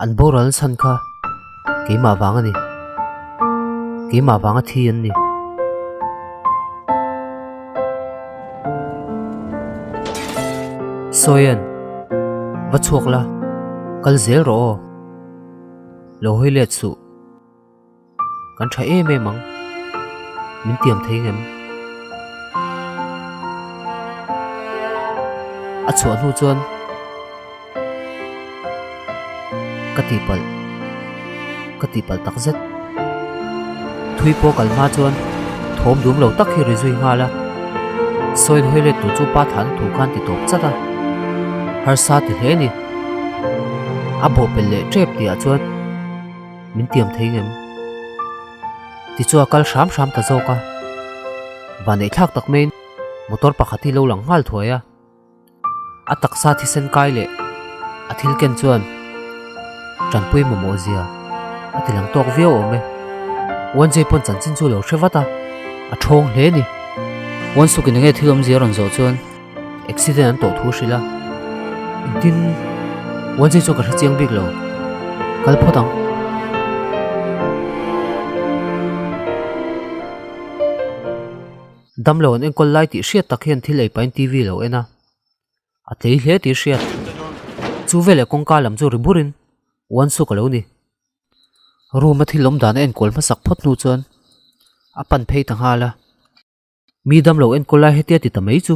An boral san kha keima wanga ni keima wanga thi an ni soyan va chokla kal zel ro lo hoi let su kan tha em em mang min tiam thei ngam a chuan hu chuan katipal tak zet thui po kalma chuan thom dum lo tak hi ri zui nga la soin hoi let tu chu pa than thu khan ti top chata har sa ti hle ni a bo pel le trep ti a chuan min tiam thei ngam ti chu akal sham ta zoka ba nei thak tak main motor pakhati lo lang hal thoya a taksa thi sen kai le a thil ken chuan tranpui momozia a tilang tok veo ome wan jei pon chan chin chu lo hrewata a thong hle ni wan su kin nge thilom zia ron zo chuan accident an to thu hrila tin wan jei chu ka chiang bik lo kal photang damlo an enkol lai ti hriat tak hian thil ei pain tv lo ena a tlei hle ti hriat chu vele kongka lam chu riburin wan su ka lo ni room a thilom dan enkol ma sak phot nu chuan a pan phei tang hala mi damlo enkol lai hetia ti tamei chu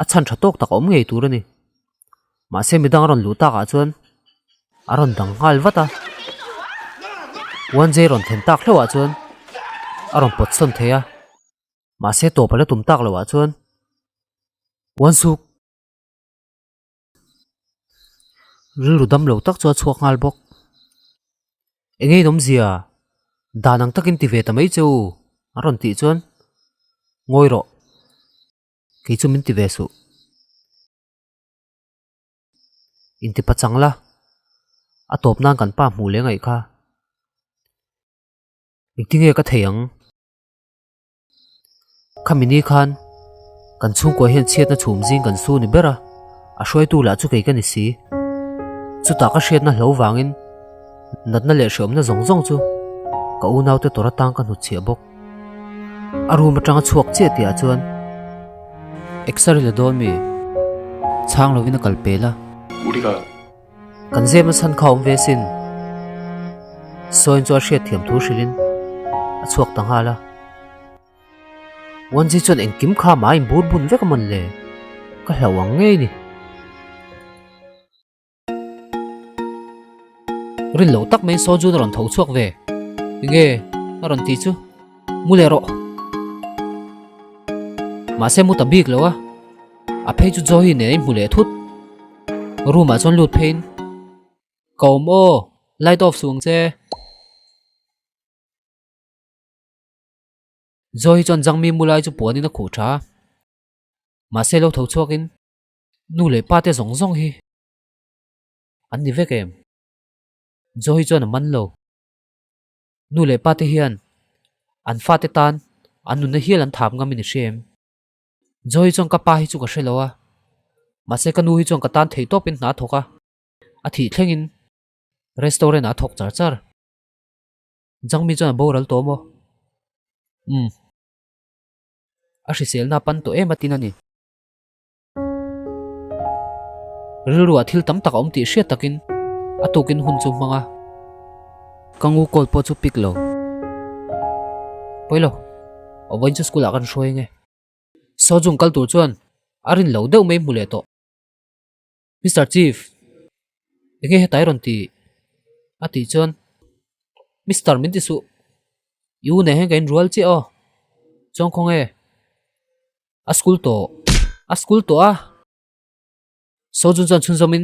a chan tha tok tak om ngei tur ani ma se mi dang ron lu ta ka chuan a ron dang hal wata wan jei ron then tak hlewa chuan a ron pot son theya ma se to pala tum tak lo wa chuan wan su ru dam lo tak chu chuak ngal bok engei nom zia danang takin ti ve tamei chu aron ti chuan ngoi ro ke chu min ti ve su in ti pachangla a top nang kan pa mu le ngai kha iktinge ka theyang khamini khan kan chung ko hen chiat na chum jing kan su ni bera a hroi tu la chu ke kan si chu ta ka hriat na hlo wangin natna le shom na zong zong chu ka u naute tora tang kan hu chia bok aru ma tanga chuak che tia chuan exari la don mi chang lovina kalpela 우리가 kan zema san khawm ve sin soin chu hriat thiam thu hrilin a chuak tang hala wan ji chon engkim kha mai bur bun vek man le ka hlawang ngei ni rin lo tak mai so ju ron tho chuak ve nge ron ti chu mulero ma se mu ta bik lo a phei chu zo hi ne mule thut ru ma chon lut phein kom o light off suang che zo hi chon jangmi mulai chu puani na khu tha ma se lo tho chuakin nu le pa te zong zong hi an ni vek em zo hi chon man lo nu le pa te hian an fa te tan an nu na hial an thap ngam ni shem zo hi chon ka pa hi chu ka hrelowa ma se ka nu hi chon ka tan thei topin na thoka a thi thlengin restaurant a thok char char jangmi chon boral to mo a hrisel na pan to ematin ani rilruwa thil tam tak om ti hriat takin atokin hun chu manga kangu kol po chu piklo poilo owain chu school akan hruai nge sojung kal tur chuan arin lo deuh mai mule to Mr. Chief enge hetai ron ti ati chuan Mr. min ti su yu ne he gain rual che o chong khong e a school to a sojun chan chun zomin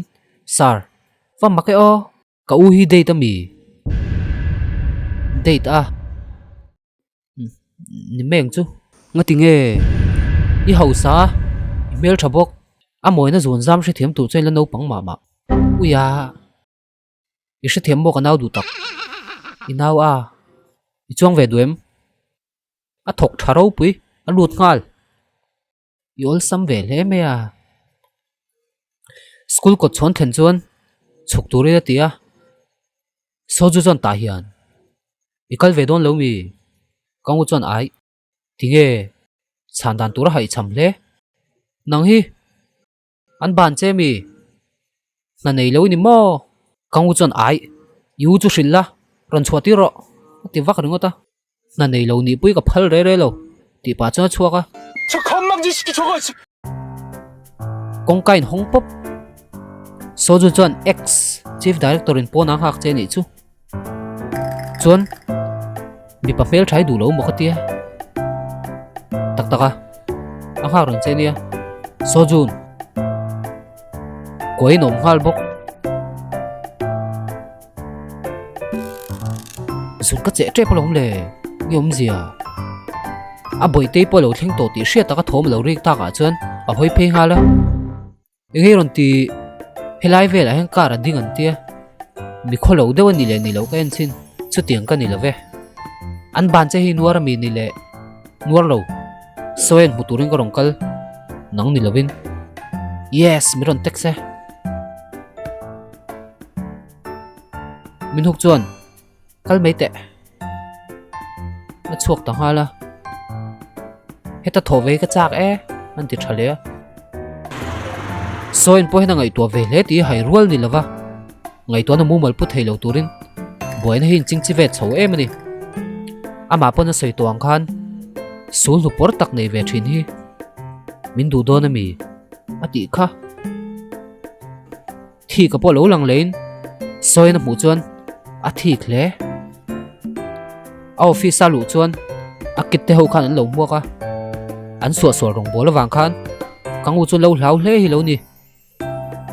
sir va make o ka u hi date mi date a ni meng chu ngati nge i hausa email thabok a moina zon zam hre thiam tu chen la no pang ma uya i hre thiam mo ka naw du tak i naw a i chong ve duem a thok tharo pui a lut ngal i ol sam ve le me a school ko chon then chuan chuk turi tia soju chon ta hian ikal ve don lo mi kangu chon ai tinge chandan tur hai cham hle nang hi an ban che mi na nei lo ni mo kangu chon ai yu chu shilla ron chhuati ro ti vak ringota na nei lo ni pui ka phal re re lo ti pa chon chuaka 저 건망지 시키 저거 kong kain hong pop soju chon ex chief director in pona hak che ni chu chon mi pa mel thai du lo mo khatia tak taka ang ha ron che nia sojun koi nom hal bok sun ka che tre palom le yom zia a boi te polo thling to ti hria taka thom lo rik ta ka chuan a hoi phe hala engei ron ti helai vela heng kar ding an tia mi kholo dewa ni le ni lo ka en chin chu tiang ka ni lo ve an ban che hi nuar mi ni le nuar lo soen muturing ka rongkal nang ni lovin yes mi ron tek se min huk chuan kal mei te ma chuak ta hala heta thove ka chak e an ti thale soin po hena ngai to ve le ti hai rual ni lova ngai to na mu mal pu thei lo turin boina hin ching chi ve chho em ni ama pon na sei to ang khan sul lu por tak nei ve thin hi min du do na mi ati kha thi ka po lo lang lein soin na mu chuan a thi khle a office a lu chuan a kit te ho khan an lo mua ka an suwa suwa rong bola wang khan kangu chu lo hlau hle hi lo ni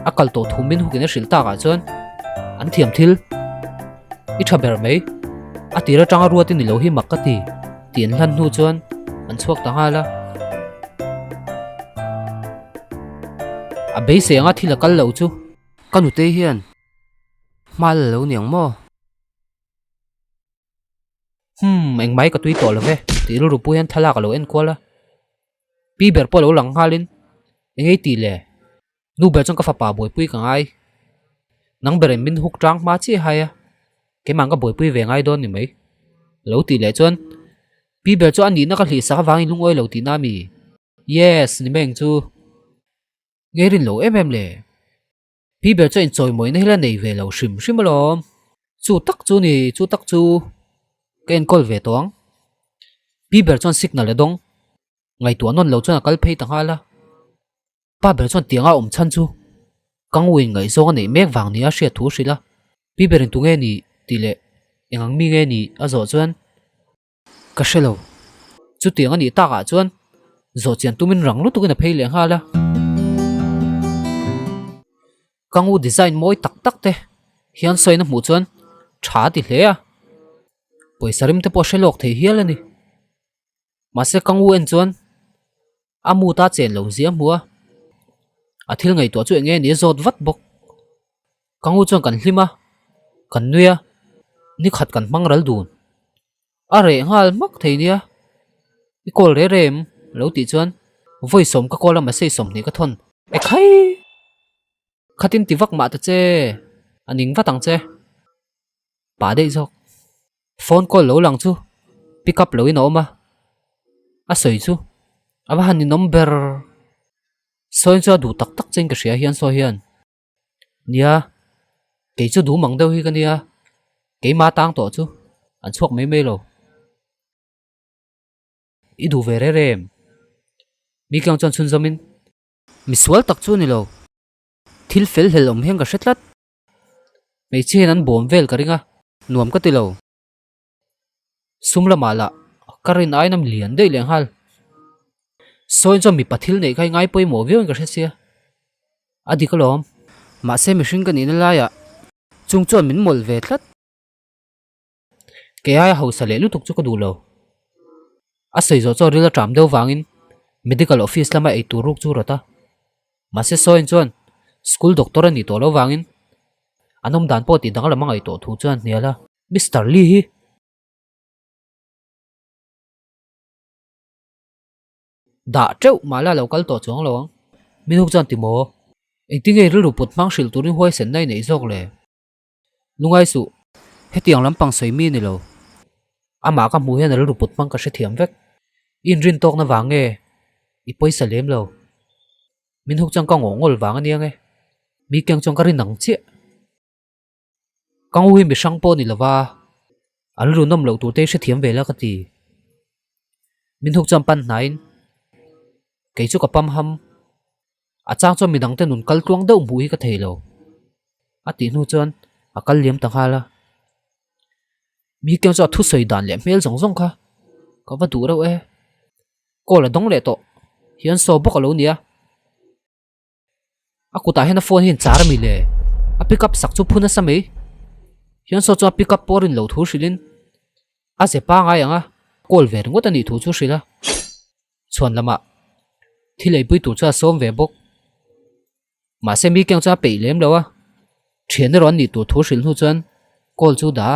akal to thumin hukin a hril ta ka chuan an thiam thil i thaber mai atira tanga ruati ni lo hi makati tin hlan nu chuan an chuak ta hala a be se anga thila kal lo chu kanu te hian mal lo niang mo eng mai ka tui to lo ve ti ru pu hian thala ka lo en kola pi ber po lo lang halin engei ti le nu ber chang ka fa pa boi pui ka ngai nang ber min huk tang ma chi haya ke mang ka boi pui ve ngai don ni mai lo ti le chon pi ber cho ani na ka hli sa wangi lungoi lo ti na mi yes ni meng chu ngerin lo em le pi ber cho in choi moi na hila nei ve lo shim shim lom chu tak chu ni chu tak chu ken kol ve tong pi ber chon signal le dong ngai tu non lo chon kal phei ta hala pa ber chon tianga chan chu kang win ngai zo nei mek wang ni a hria thu hrila pi berin tu nge ni ti le engang mi nge ni a zo chuan ka shelo chu tiang ani ta ka chuan zo chen tumin rang lu tu na phei le hala kang u design moi tak tak te hian soi na mu chuan tha ti hle a poisarim te po shelok thei hial ani mase kang u en chuan amu ta chen lo zia mua athil ngai to chu nge ni zot vat bok kangu chon kan hlima kan nuya ni khat kan mangral dun are ngal mak thei nia i kol re rem lo ti chuan voi som ka kola ma sei som ni ka thon e khai khatin ti vak ma ta che aning watang che pa dei jok phone call lo lang chu pick up lo in oma a soi chu aba han ni number soin cho du tak tak chen ka hria hian so hian nia ke chu du mang deuh hi ka nia ke ma tang to chu an chuak mai mai lo i du ve re rem mi kyang chon chun zamin mi swal tak chu ni lo thil fel hel om heng ka hretlat mei chen an bom vel ka ringa nuam ka ti lo sumla mala karin ai nam lian dei leng hal soin cho mi pathil nei khai ngai poi mo vion ka hresia adi ka lom ma se mi hring ka ni na la ya chung chon min mol ve thlat ke ai hausa le lu tuk chu ka du lo a sei zo cho rila tram deu wangin medical office lama ei tu ruk chu rata ma se soin chon school doctor ani to lo wangin anom dan po ti dang lamang ai to thu chuan niala Mr. Lee hi da treu mala local to chong lo minuk chan ti mo engting ei ru put mang shil turin hoi sen nai nei jok le lungai su hetiang lampang soimi ni lo ama ka mu hian al ruput mang ka hre thiam vek in rin tok na wange i poisa lem lo min huk chang ka ngongol wang ania nge mi kyang chong ka rin nang che kang hui mi sang po ni lawa al ru nom lo tu te hre thiam vela ka ti min huk cham pan nain kei chu ka pam ham a chang cho mi dang te nun kal tuang deuh mu hi ka thei lo a ti nu chuan a kal liam tang hala mi kyang cho thu soi dan le mel zong zong kha ka va du ro e ko la dong le to hian so bok lo nia a ku ta hen phone hin char mi le a pick up sak chu phuna sami hian so cho pick up porin lo thu shilin a se pa nga yanga kol ver ngot ani thu chu shila chuan lama thilei pui tu cha som ve bok ma se mi kyang cha pe lem lo a thian ron ni tu thu shil hu chuan kol chu da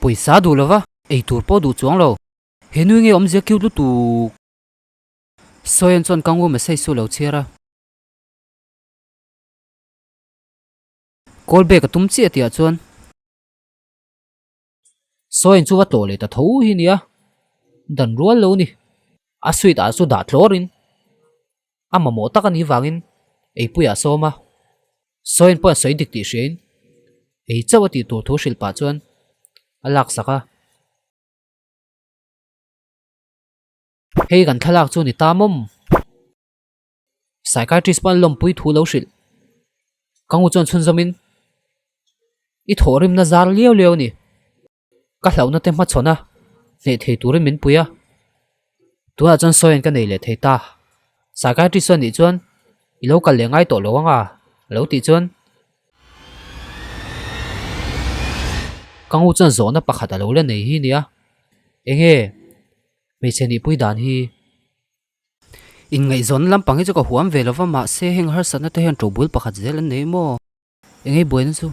poisa du lova ei tur po du chuang lo henu nge om je kyu tu soyen chon kangu ma sei su lo chera kol be ka tum chi atia chuan soyen chu wa to le ta tho hi nia dan rual lo ni a suit a su da thlorin ama mo ta kan hi wangin ei puya soma soyen po soi dik ti shein ei chawati tur thu shil pa chuan alak saka hei kan thalak chu ni tamom psychiatrist pan lom pui thu lo shil kangu chon chun zomin i thorim na zar leo leo ni ka hlauna te ma chona ne thei turin min puya tua chon soyen ka nei le thei ta psychiatrist ni chuan i lo kal le ngai to lo anga lo ti chuan kangu chon zona pakhat alo le nei hi nia enge me cheni pui dan hi in ngai zon lampang hi chu ka huam ve lova ma se heng har sana te hen trobul pakhat zel an nei mo enge boin chu